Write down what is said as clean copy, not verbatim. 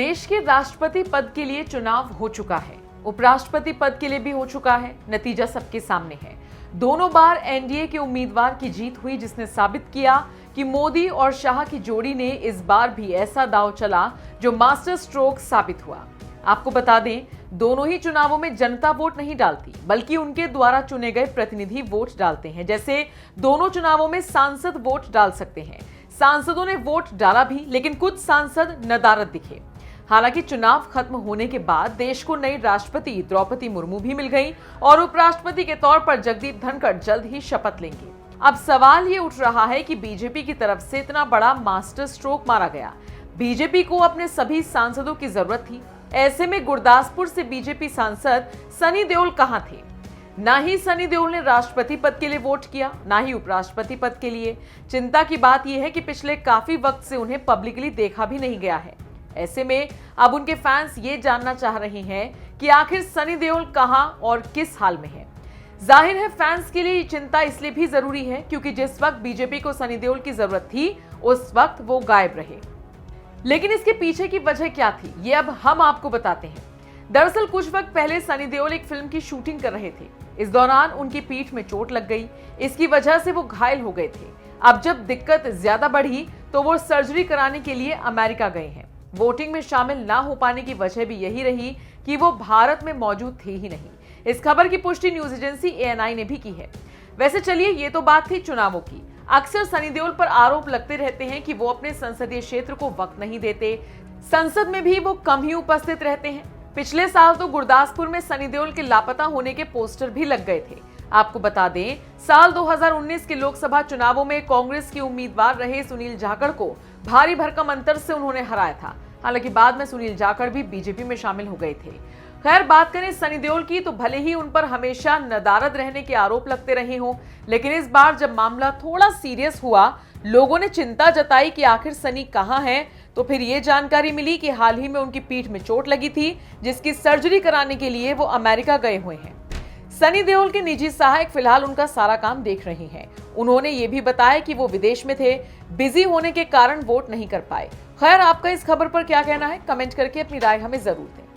देश के राष्ट्रपति पद के लिए चुनाव हो चुका है, उपराष्ट्रपति पद के लिए भी हो चुका है। नतीजा सबके सामने है। दोनों बार एनडीए के उम्मीदवार की जीत हुई, जिसने साबित किया कि मोदी और शाह की जोड़ी ने इस बार भी ऐसा दांव चला जो मास्टर स्ट्रोक साबित हुआ। आपको बता दें, दोनों ही चुनावों में जनता वोट नहीं डालती, बल्कि उनके द्वारा चुने गए प्रतिनिधि वोट डालते हैं। जैसे दोनों चुनावों में सांसद वोट डाल सकते हैं। सांसदों ने वोट डाला भी, लेकिन कुछ सांसद नदारद दिखे। हालांकि चुनाव खत्म होने के बाद देश को नई राष्ट्रपति द्रौपदी मुर्मू भी मिल गई और उपराष्ट्रपति के तौर पर जगदीप धनखड़ जल्द ही शपथ लेंगे। अब सवाल ये उठ रहा है कि बीजेपी की तरफ से इतना बड़ा मास्टर स्ट्रोक मारा गया। बीजेपी को अपने सभी सांसदों की जरूरत थी। ऐसे में गुरदासपुर से बीजेपी सांसद सनी देओल कहां थे? ना ही सनी देओल ने राष्ट्रपति पद के लिए वोट किया, ना ही उपराष्ट्रपति पद के लिए। चिंता की बात यह है कि पिछले काफी वक्त से उन्हें पब्लिकली देखा भी नहीं गया है। ऐसे में अब उनके फैंस ये जानना चाह रहे हैं कि आखिर सनी देओल कहां और किस हाल में है। जाहिर है, फैंस के लिए चिंता इसलिए भी जरूरी है क्योंकि जिस वक्त बीजेपी को सनी देओल की जरूरत थी, उस वक्त वो गायब रहे। लेकिन इसके पीछे की वजह क्या थी, ये अब हम आपको बताते हैं। दरअसल कुछ वक्त पहले सनी देओल एक फिल्म की शूटिंग कर रहे थे। इस दौरान उनकी पीठ में चोट लग गई। इसकी वजह से वो घायल हो गए थे। अब जब दिक्कत ज्यादा बढ़ी तो वो सर्जरी कराने के लिए अमेरिका गए हैं। वोटिंग में शामिल ना हो पाने की वजह भी यही रही कि वो भारत में मौजूद थे ही नहीं। इस खबर की पुष्टि न्यूज एजेंसी एएनआई ने भी की है। वैसे चलिए, ये तो बात थी चुनावों की। अक्सर सनी देओल पर आरोप लगते रहते हैं कि वो अपने संसदीय क्षेत्र को वक्त नहीं देते, संसद में भी वो कम ही उपस्थित रहते हैं। पिछले साल तो गुरदासपुर में सनी देओल के लापता होने के पोस्टर भी लग गए थे। आपको बता दें, साल 2019 के लोकसभा चुनावों में कांग्रेस के उम्मीदवार रहे सुनील जाखड़ को भारी भरकम अंतर से उन्होंने हराया था। हालांकि बाद में सुनील जाखड़ भी बीजेपी में शामिल हो गए थे। खैर, बात करें सनी देओल की, तो भले ही उन पर हमेशा नदारद रहने के आरोप लगते रहे हों, लेकिन इस बार जब मामला थोड़ा सीरियस हुआ, लोगों ने चिंता जताई कि आखिर सनी कहां हैं। तो फिर ये जानकारी मिली कि हाल ही में उनकी पीठ में चोट लगी थी, जिसकी सर्जरी कराने के लिए वो अमेरिका गए हुए हैं। सनी देओल के निजी सहायक फिलहाल उनका सारा काम देख रहे हैं। उन्होंने ये भी बताया कि वो विदेश में थे, बिजी होने के कारण वोट नहीं कर पाए। खैर, आपका इस खबर पर क्या कहना है? कमेंट करके अपनी राय हमें जरूर दें।